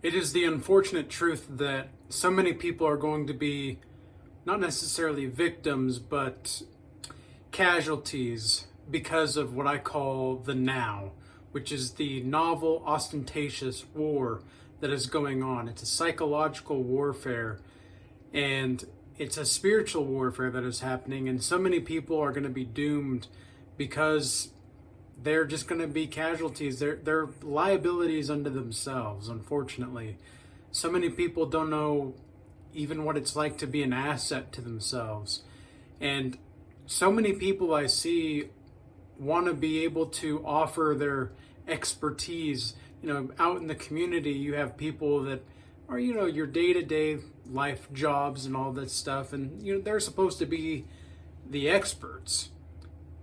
It is the unfortunate truth that so many people are going to be not necessarily victims, but casualties because of what I call the now, which is the novel, ostentatious war that is going on. It's a psychological warfare and it's a spiritual warfare that is happening, and so many people are going to be doomed because they're just going to be casualties. They're liabilities unto themselves, unfortunately. So many people don't know even what it's like to be an asset to themselves. And so many people I see want to be able to offer their expertise. Out in the community, you have people that are, your day-to-day life jobs and all that stuff. And, they're supposed to be the experts.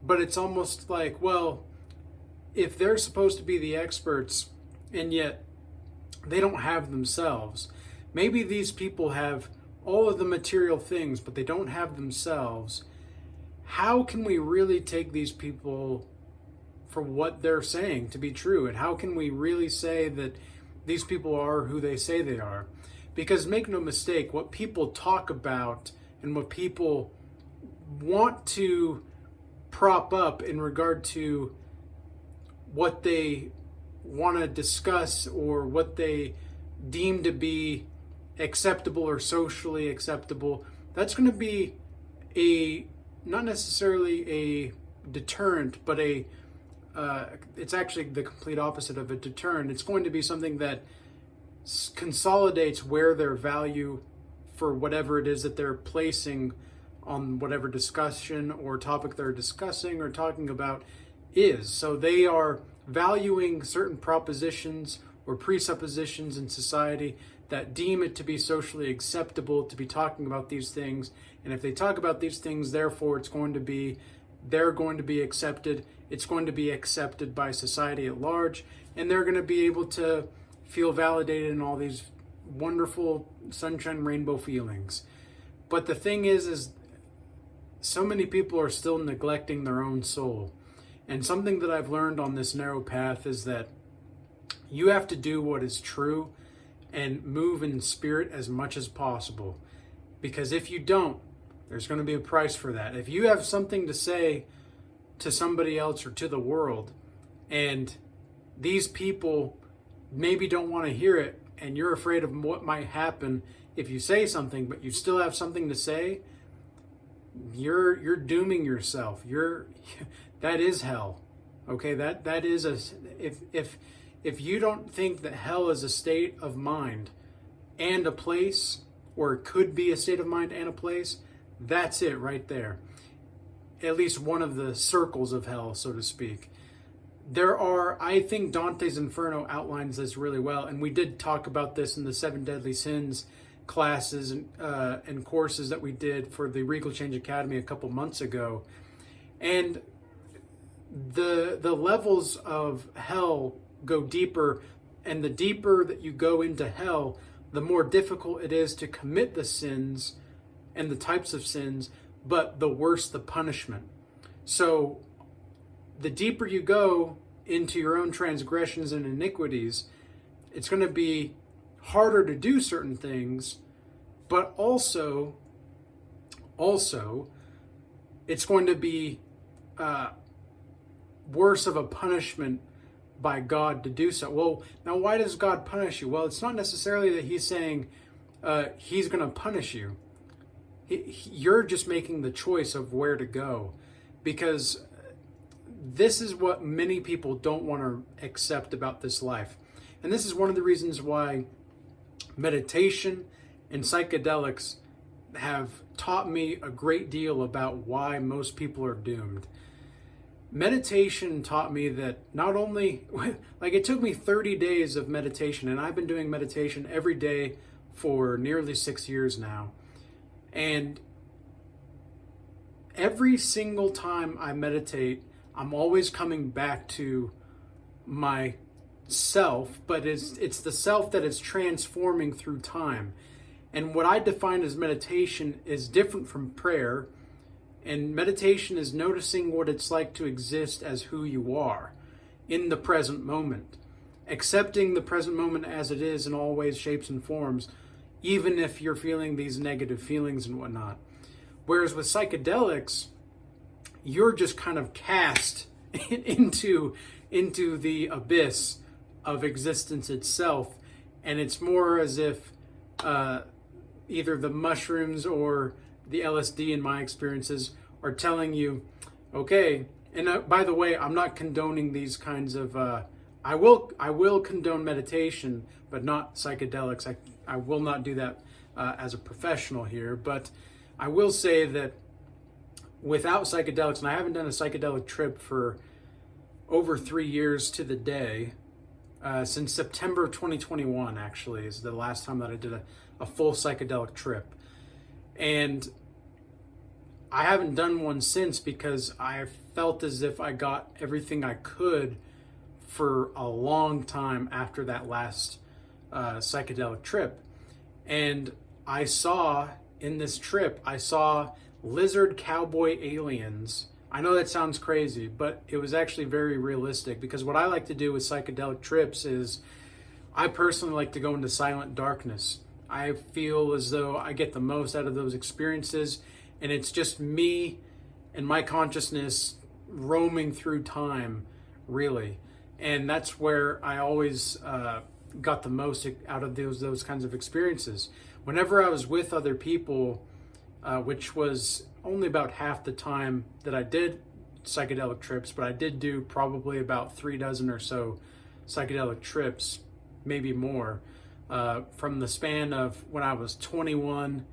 But it's almost like, well, if they're supposed to be the experts and yet they don't have themselves, maybe these people have all of the material things, but they don't have themselves. How can we really take these people for what they're saying to be true? And how can we really say that these people are who they say they are? Because make no mistake, what people talk about and what people want to prop up in regard to what they want to discuss or what they deem to be acceptable or socially acceptable, that's going to be not necessarily a deterrent, but it's actually the complete opposite of a deterrent. It's going to be something that consolidates where their value for whatever it is that they're placing on whatever discussion or topic they're discussing or talking about is. So they are valuing certain propositions or presuppositions in society that deem it to be socially acceptable to be talking about these things. And if they talk about these things, therefore they're going to be accepted. It's going to be accepted by society at large, and they're going to be able to feel validated in all these wonderful sunshine rainbow feelings. But the thing is so many people are still neglecting their own soul. And something that I've learned on this narrow path is that you have to do what is true and move in spirit as much as possible. Because if you don't, there's going to be a price for that. If you have something to say to somebody else or to the world, and these people maybe don't want to hear it, and you're afraid of what might happen if you say something, but you still have something to say, you're dooming yourself. That is hell. Okay, that is if you don't think that hell is a state of mind and a place, or it could be a state of mind and a place, that's it right there. At least one of the circles of hell, so to speak. I think Dante's Inferno outlines this really well, and we did talk about this in the 7 Deadly Sins classes and courses that we did for the Regal Change Academy a couple months ago. And the levels of hell go deeper, and the deeper that you go into hell, the more difficult it is to commit the sins and the types of sins, but the worse the punishment. So the deeper you go into your own transgressions and iniquities, it's going to be harder to do certain things, but also it's going to be worse of a punishment by God to do so. Well, now why does God punish you? Well, it's not necessarily that he's saying he's going to punish you. You're just making the choice of where to go, because this is what many people don't want to accept about this life. And this is one of the reasons why meditation and psychedelics have taught me a great deal about why most people are doomed. Meditation taught me that not only, it took me 30 days of meditation, and I've been doing meditation every day for nearly 6 years now. And every single time I meditate, I'm always coming back to myself, but it's the self that is transforming through time. And what I define as meditation is different from prayer. And meditation is noticing what it's like to exist as who you are in the present moment. accepting the present moment as it is in all ways, shapes, and forms, even if you're feeling these negative feelings and whatnot. Whereas with psychedelics, you're just kind of cast into the abyss of existence itself, and it's more as if either the mushrooms or the LSD, in my experiences, are telling you, okay. And by the way, I'm not condoning these kinds of. I will condone meditation, but not psychedelics. I will not do that as a professional here. But I will say that without psychedelics, and I haven't done a psychedelic trip for over 3 years to the day, since September 2021, actually, is the last time that I did a full psychedelic trip. And I haven't done one since because I felt as if I got everything I could for a long time after that last psychedelic trip. And I saw in this trip, I saw lizard cowboy aliens. I know that sounds crazy, but it was actually very realistic, because what I like to do with psychedelic trips is I personally like to go into silent darkness. I feel as though I get the most out of those experiences, and it's just me and my consciousness roaming through time, really. And that's where I always got the most out of those kinds of experiences. Whenever I was with other people, which was only about half the time that I did psychedelic trips, but I did do probably about 36 or so psychedelic trips, maybe more, from the span of when I was 21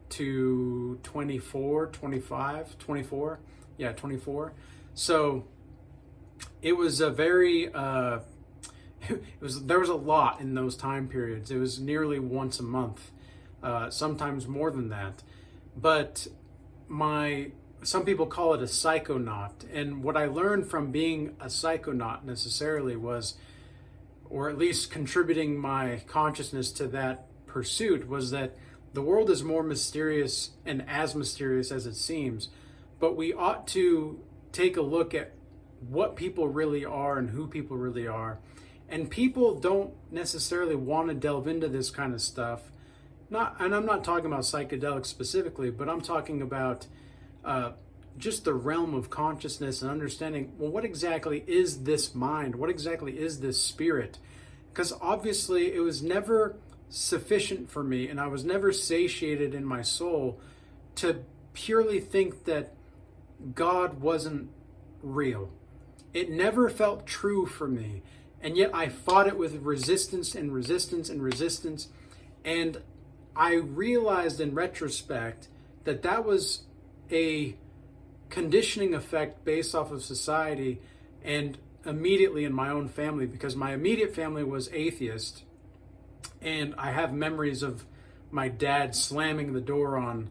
to 24, 25, 24. Yeah, 24. So it was a very, there was a lot in those time periods. It was nearly once a month, sometimes more than that. But some people call it a psychonaut. And what I learned from being a psychonaut necessarily was, or at least contributing my consciousness to that pursuit, was that the world is more mysterious and as mysterious as it seems. But we ought to take a look at what people really are and who people really are. And people don't necessarily want to delve into this kind of stuff. And I'm not talking about psychedelics specifically, but I'm talking about just the realm of consciousness and understanding, well, what exactly is this mind? What exactly is this spirit? Because obviously it was never sufficient for me, and I was never satiated in my soul to purely think that God wasn't real. It never felt true for me. And yet I fought it with resistance and resistance and resistance. And I realized in retrospect that that was a conditioning effect based off of society and immediately in my own family, because my immediate family was atheist. And I have memories of my dad slamming the door on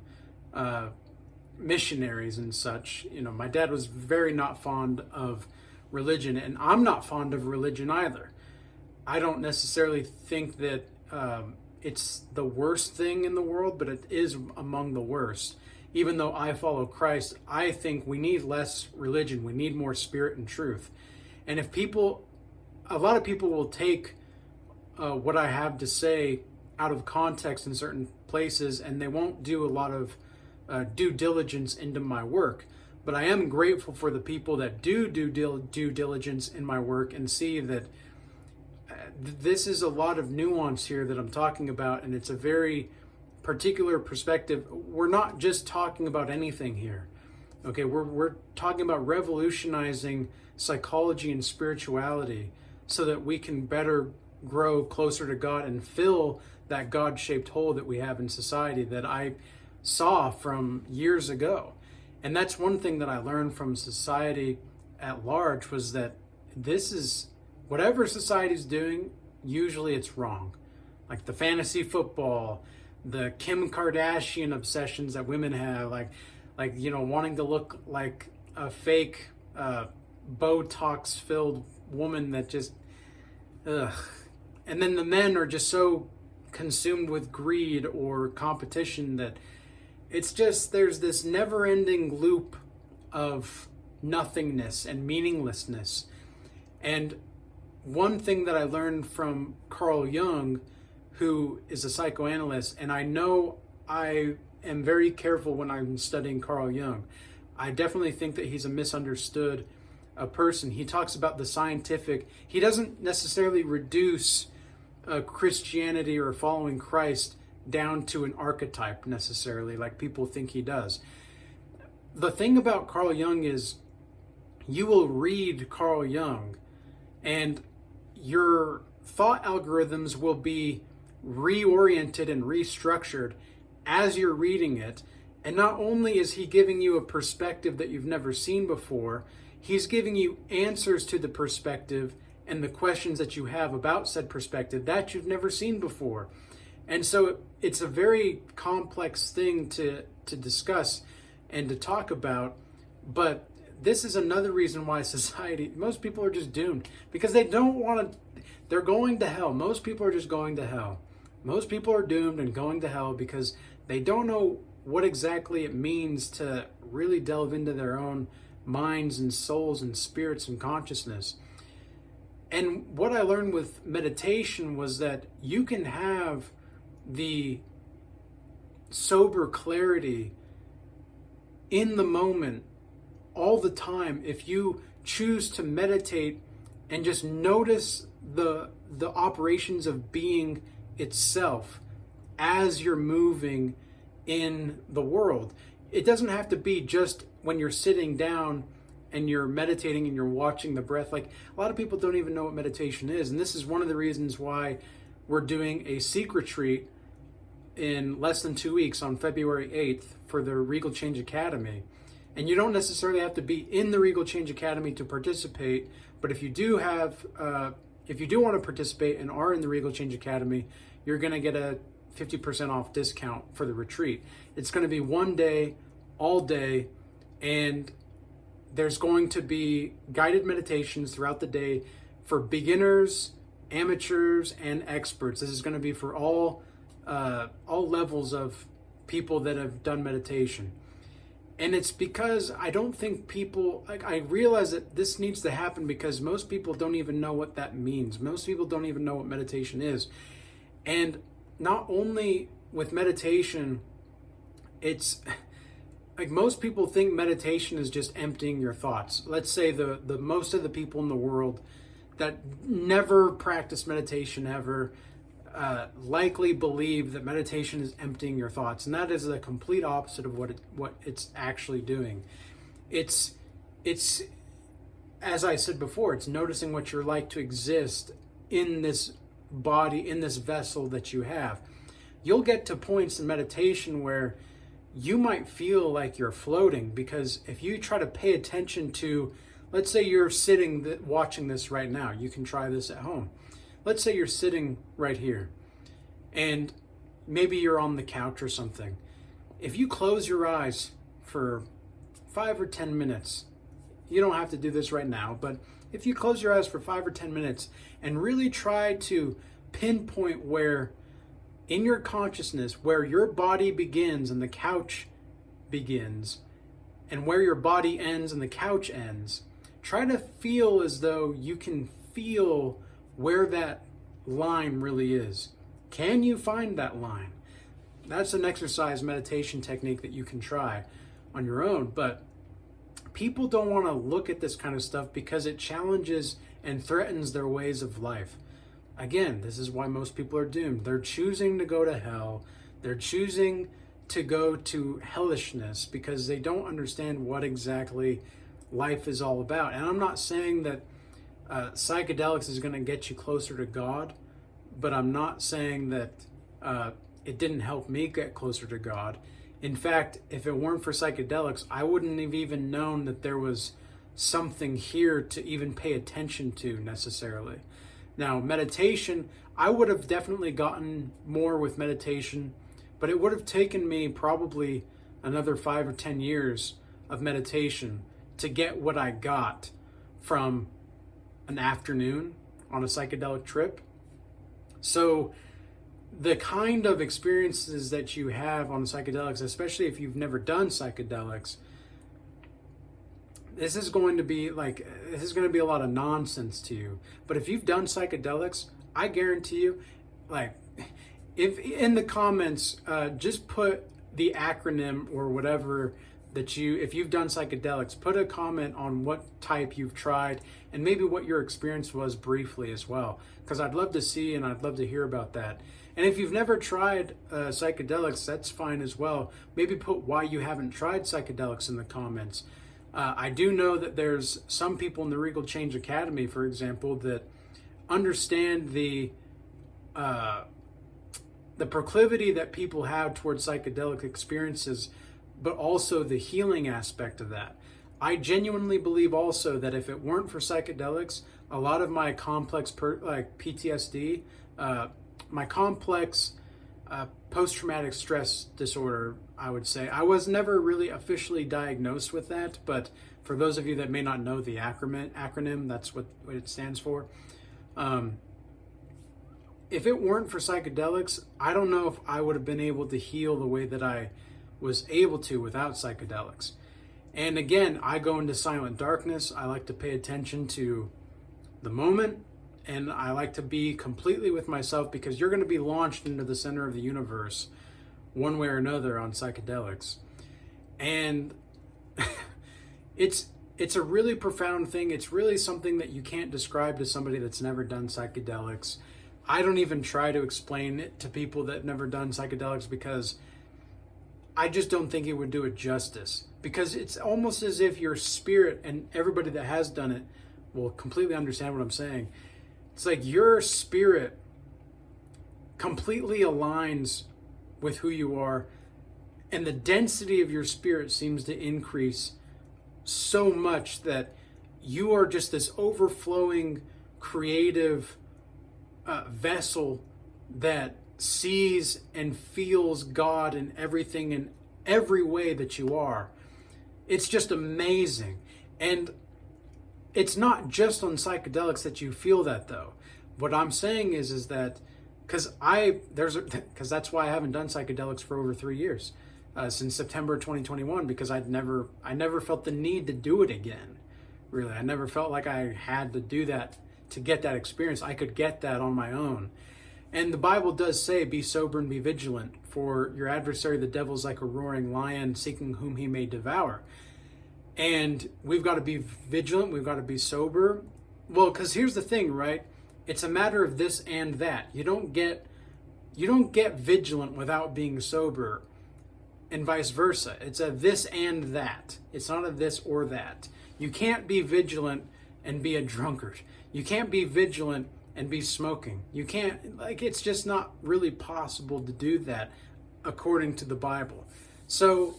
missionaries and such. You know, my dad was very not fond of religion, and I'm not fond of religion either. I don't necessarily think that it's the worst thing in the world, but it is among the worst. Even though I follow Christ, I think we need less religion. We need more spirit and truth. And if a lot of people will take what I have to say out of context in certain places, and they won't do a lot of due diligence into my work. But I am grateful for the people that do due diligence in my work and see that this is a lot of nuance here that I'm talking about, and it's a very particular perspective. We're not just talking about anything here. Okay, we're talking about revolutionizing psychology and spirituality so that we can better grow closer to God and fill that God-shaped hole that we have in society that I saw from years ago. And that's one thing that I learned from society at large, was that this is, whatever society's doing, usually it's wrong. Like the fantasy football, the Kim Kardashian obsessions that women have, like you know, wanting to look like a fake Botox-filled woman that just, ugh. And then the men are just so consumed with greed or competition that it's just, there's this never-ending loop of nothingness and meaninglessness. And one thing that I learned from Carl Jung, who is a psychoanalyst, and I know I am very careful when I'm studying Carl Jung. I definitely think that he's a misunderstood person. He talks about the scientific. He doesn't necessarily reduce Christianity or following Christ down to an archetype necessarily, like people think he does. The thing about Carl Jung is you will read Carl Jung and your thought algorithms will be reoriented and restructured as you're reading it. And not only is he giving you a perspective that you've never seen before, he's giving you answers to the perspective and the questions that you have about said perspective that you've never seen before. And so it's a very complex thing to discuss and to talk about. But this is another reason why society, most people are just doomed because they don't want to, they're going to hell. Most people are just going to hell. Most people are doomed and going to hell because they don't know what exactly it means to really delve into their own minds and souls and spirits and consciousness. And what I learned with meditation was that you can have the sober clarity in the moment all the time if you choose to meditate and just notice the operations of being itself as you're moving in the world. It doesn't have to be just when you're sitting down and you're meditating and you're watching the breath. Like, a lot of people don't even know what meditation is, and this is one of the reasons why we're doing a Seek retreat in less than 2 weeks on February 8th for the Regal Change Academy. And you don't necessarily have to be in the Regal Change Academy to participate, but if you do want to participate and are in the Regal Change Academy, you're going to get a 50% off discount for the retreat. It's going to be 1 day, all day, and there's going to be guided meditations throughout the day for beginners, amateurs, and experts. This is going to be for all levels of people that have done meditation. And it's because I don't think people, I realize that this needs to happen because most people don't even know what that means. Most people don't even know what meditation is. And not only with meditation, it's like most people think meditation is just emptying your thoughts. Let's say the most of the people in the world that never practice meditation ever likely believe that meditation is emptying your thoughts, and that is the complete opposite of what it's actually doing. It's as I said before, it's noticing what you're like to exist in this body, in this vessel that you have. You'll get to points in meditation where you might feel like you're floating, because if you try to pay attention to, let's say you're sitting watching this right now, you can try this at home. Let's say you're sitting right here and maybe you're on the couch or something. If you close your eyes for 5 or 10 minutes, you don't have to do this right now, but if you close your eyes for 5 or 10 minutes and really try to pinpoint where in your consciousness, where your body begins and the couch begins, and where your body ends and the couch ends, try to feel as though you can feel where that line really is. Can you find that line? That's an exercise meditation technique that you can try on your own, but people don't want to look at this kind of stuff because it challenges and threatens their ways of life. Again, this is why most people are doomed. They're choosing to go to hell. They're choosing to go to hellishness because they don't understand what exactly life is all about. And I'm not saying that psychedelics is going to get you closer to God, but I'm not saying that it didn't help me get closer to God. In fact, if it weren't for psychedelics, I wouldn't have even known that there was something here to even pay attention to necessarily. Now, meditation, I would have definitely gotten more with meditation, but it would have taken me probably another 5 or 10 years of meditation to get what I got from an afternoon on a psychedelic trip. So the kind of experiences that you have on psychedelics, especially if you've never done psychedelics, this is going to be a lot of nonsense to you. But if you've done psychedelics, I guarantee you, like, if in the comments, just put the acronym or whatever if you've done psychedelics, put a comment on what type you've tried and maybe what your experience was briefly as well, because I'd love to see and I'd love to hear about that. And if you've never tried psychedelics, that's fine as well. Maybe put why you haven't tried psychedelics in the comments. I do know that there's some people in the Regal Change Academy, for example, that understand the proclivity that people have towards psychedelic experiences, but also the healing aspect of that. I genuinely believe also that if it weren't for psychedelics, a lot of my complex PTSD, my complex post-traumatic stress disorder, I would say, I was never really officially diagnosed with that, but for those of you that may not know the acronym, that's what it stands for. If it weren't for psychedelics, I don't know if I would have been able to heal the way that I was able to without psychedelics. And again, I go into silent darkness. I like to pay attention to the moment, and I like to be completely with myself, because you're going to be launched into the center of the universe one way or another on psychedelics. And it's a really profound thing. It's really something that you can't describe to somebody that's never done psychedelics. I don't even try to explain it to people that have never done psychedelics, because I just don't think it would do it justice, because it's almost as if your spirit, and everybody that has done it will completely understand what I'm saying. It's like your spirit completely aligns with who you are, and the density of your spirit seems to increase so much that you are just this overflowing creative vessel that sees and feels God in everything, in every way that you are. It's just amazing. And it's not just on psychedelics that you feel that, though. What I'm saying is that because that's why I haven't done psychedelics for over 3 years, since September 2021, because I never felt the need to do it again. Really, I never felt like I had to do that to get that experience. I could get that on my own. And the Bible does say, be sober and be vigilant, for your adversary, the devil, is like a roaring lion seeking whom he may devour. And we've got to be vigilant. We've got to be sober. Well, because here's the thing, right? It's a matter of this and that. You don't get vigilant without being sober, and vice versa. It's a this and that. It's not a this or that. You can't be vigilant and be a drunkard. You can't be vigilant and be smoking. You can't, it's just not really possible to do that according to the Bible. So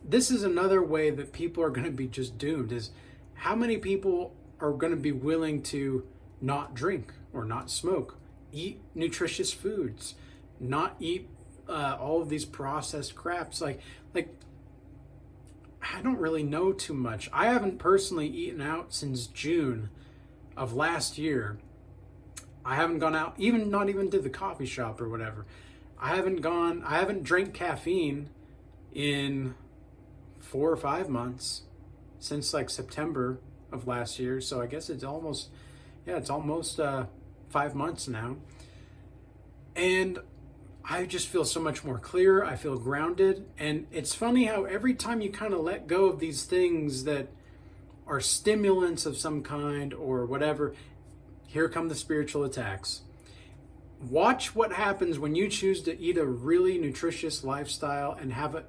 this is another way that people are going to be just doomed, is how many people are going to be willing to not drink or not smoke, eat nutritious foods, not eat all of these processed craps. Like I don't really know too much. I haven't personally eaten out since June of last year. I haven't gone out, not even to the coffee shop or whatever. I haven't drank caffeine in 4 or 5 months, since like September of last year. So I guess it's almost 5 months now. And I just feel so much more clear. I feel grounded. And it's funny how every time you kind of let go of these things that are stimulants of some kind or whatever, here come the spiritual attacks. Watch what happens when you choose to eat a really nutritious lifestyle and have it,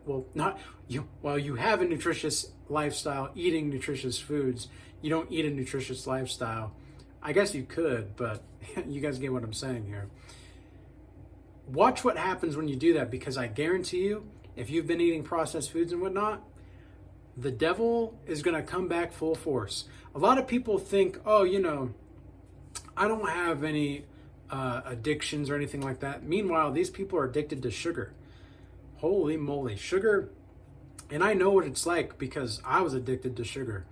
you have a nutritious lifestyle eating nutritious foods. You don't eat a nutritious lifestyle. I guess you could, but you guys get what I'm saying here. Watch what happens when you do that, because I guarantee you, if you've been eating processed foods and whatnot, the devil is going to come back full force. A lot of people think, I don't have any addictions or anything like that. Meanwhile, these people are addicted to sugar. Holy moly, sugar. And I know what it's like, because I was addicted to sugar.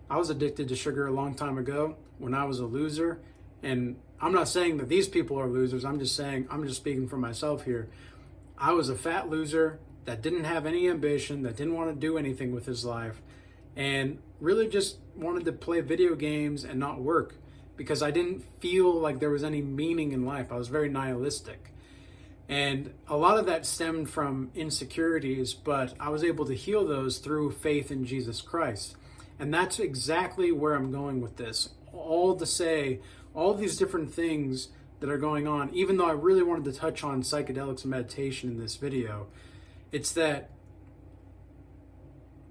I was addicted to sugar a long time ago when I was a loser. And I'm not saying that these people are losers. I'm just speaking for myself here. I was a fat loser that didn't have any ambition, that didn't want to do anything with his life. and really just wanted to play video games and not work because I didn't feel like there was any meaning in life. I was very nihilistic. And a lot of that stemmed from insecurities, but I was able to heal those through faith in Jesus Christ. And that's exactly where I'm going with this. All to say, all these different things that are going on, even though I really wanted to touch on psychedelics and meditation in this video, it's that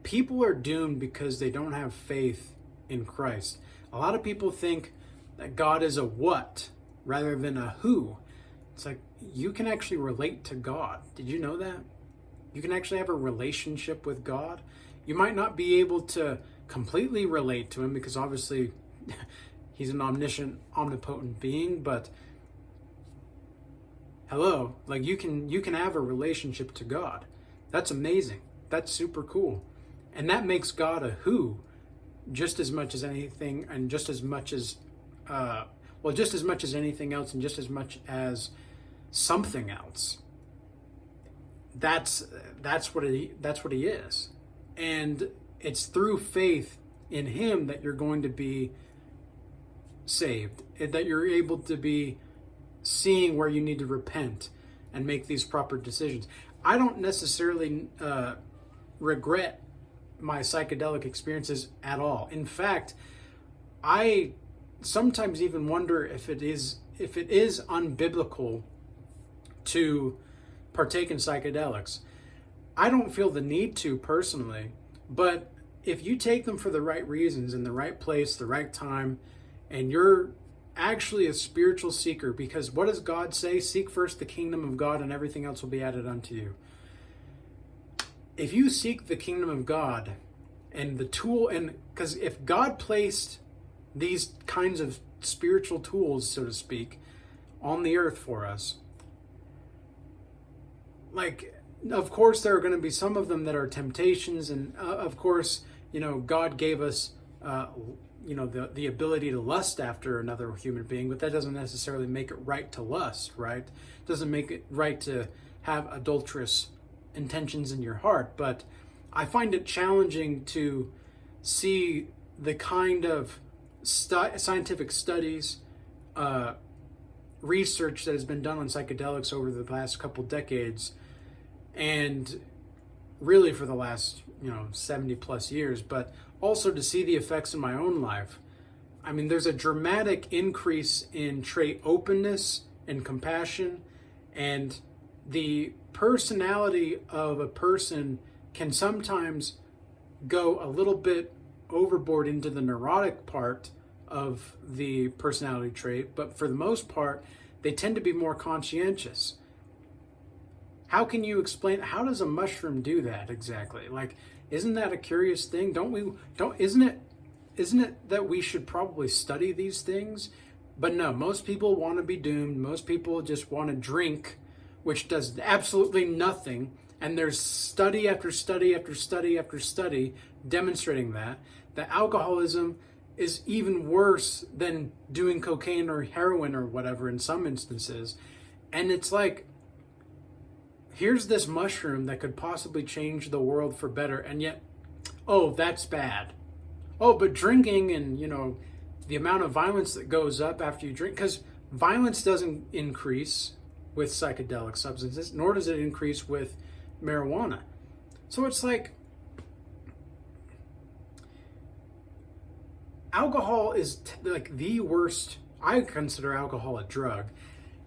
people are doomed because they don't have faith in Christ. A lot of people think that God is a what rather than a who. It's like, you can actually relate to God. Did you know that? You can actually have a relationship with God. You might not be able to completely relate to him because obviously he's an omniscient, omnipotent being, but hello, like you can have a relationship to God. That's amazing. That's super cool. And that makes God a who just as much as anything, and just as much as just as much as anything else, and just as much as something else. That's what he is. And it's through faith in him that you're going to be saved, that you're able to be seeing where you need to repent and make these proper decisions. I don't necessarily regret my psychedelic experiences at all. In fact, I sometimes even wonder if it is unbiblical to partake in psychedelics. I don't feel the need to personally, but if you take them for the right reasons, in the right place, the right time, and you're actually a spiritual seeker, because what does God say? Seek first the kingdom of God and everything else will be added unto you. If you seek the kingdom of God and the tool, and because if God placed these kinds of spiritual tools, so to speak, on the earth for us, like, of course there are going to be some of them that are temptations, and of course, God gave us the ability to lust after another human being, but that doesn't necessarily make it right to lust, right? It doesn't make it right to have adulterous intentions in your heart. But I find it challenging to see the kind of scientific studies, research that has been done on psychedelics over the past couple decades, and really for the last 70 plus years, but also to see the effects in my own life. I mean, there's a dramatic increase in trait openness and compassion, and the personality of a person can sometimes go a little bit overboard into the neurotic part of the personality trait, but for the most part, they tend to be more conscientious. How can you explain, how does a mushroom do that exactly? Like, isn't that a curious thing? Isn't it that we should probably study these things? But no, most people want to be doomed. Most people just want to drink, which does absolutely nothing. And there's study after study after study after study demonstrating that alcoholism is even worse than doing cocaine or heroin or whatever in some instances. And it's like, here's this mushroom that could possibly change the world for better, and yet, oh, that's bad. Oh, but drinking and, the amount of violence that goes up after you drink, because violence doesn't increase with psychedelic substances, nor does it increase with marijuana. So it's like, alcohol is like the worst. I consider alcohol a drug,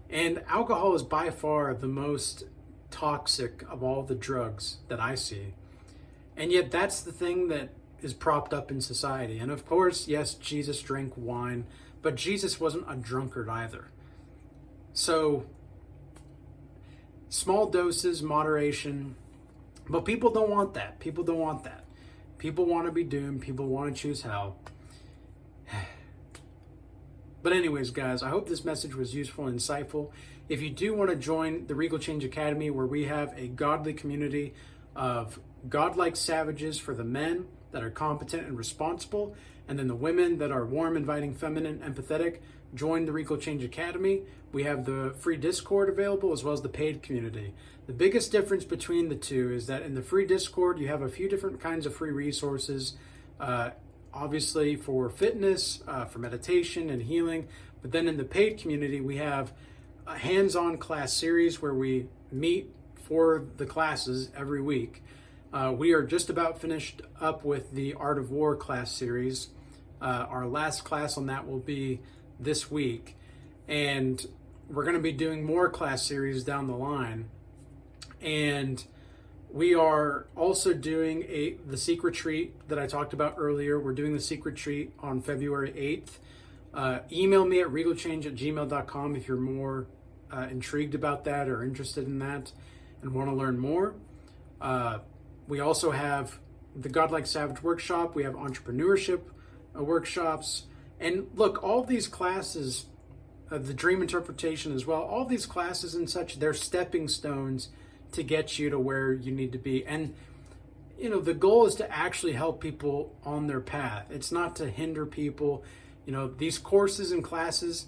and alcohol is by far the most toxic of all the drugs that I see. And yet that's the thing that is propped up in society. And of course, yes, Jesus drank wine, but Jesus wasn't a drunkard either. So small doses, moderation, but people don't want that. People don't want that. People want to be doomed. People want to choose hell. But anyways, guys, I hope this message was useful and insightful. If you do want to join the Regal Change Academy, where we have a godly community of godlike savages for the men that are competent and responsible, and then the women that are warm, inviting, feminine, empathetic, join the Regal Change Academy. We have the free Discord available as well as the paid community. The biggest difference between the two is that in the free Discord, you have a few different kinds of free resources obviously for fitness, for meditation and healing. But then in the paid community, we have a hands-on class series where we meet for the classes every week. We are just about finished up with the Art of War class series. Our last class on that will be this week. And we're going to be doing more class series down the line. And we are also doing the Seek Retreat that I talked about earlier. We're doing the Seek Retreat on February 8th. Email me at regalchange@gmail.com if you're more intrigued about that or interested in that and want to learn more. We also have the Godlike Savage workshop. We have entrepreneurship workshops. And look, all these classes, the dream interpretation as well, all these classes and such, they're stepping stones to get you to where you need to be. And, you know, the goal is to actually help people on their path. It's not to hinder people. You know, these courses and classes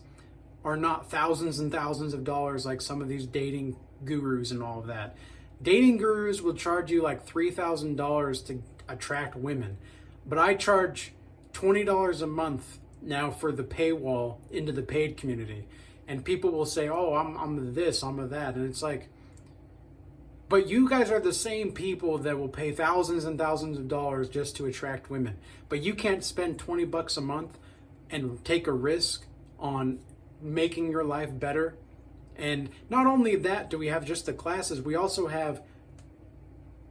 are not thousands and thousands of dollars like some of these dating gurus and all of that. Dating gurus will charge you like $3,000 to attract women. But I charge $20 a month now for the paywall into the paid community. And people will say, oh, I'm this, I'm that. And it's like, but you guys are the same people that will pay thousands and thousands of dollars just to attract women. But you can't spend $20 a month and take a risk on making your life better. And not only that do we have just the classes, we also have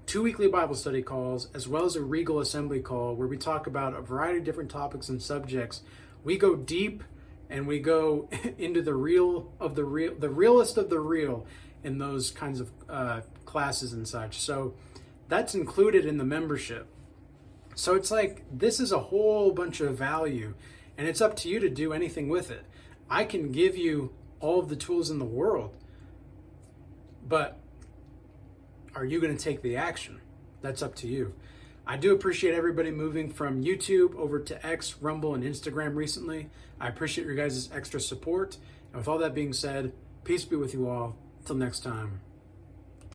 2 weekly Bible study calls, as well as a Regal assembly call where we talk about a variety of different topics and subjects. We go deep and we go into the realest of the real in those kinds of classes and such. So that's included in the membership. So it's like, this is a whole bunch of value, and it's up to you to do anything with it. I can give you all of the tools in the world, but are you going to take the action? That's up to you. I do appreciate everybody moving from YouTube over to X, Rumble, and Instagram recently. I appreciate your guys' extra support. And with all that being said, peace be with you all. Till next time.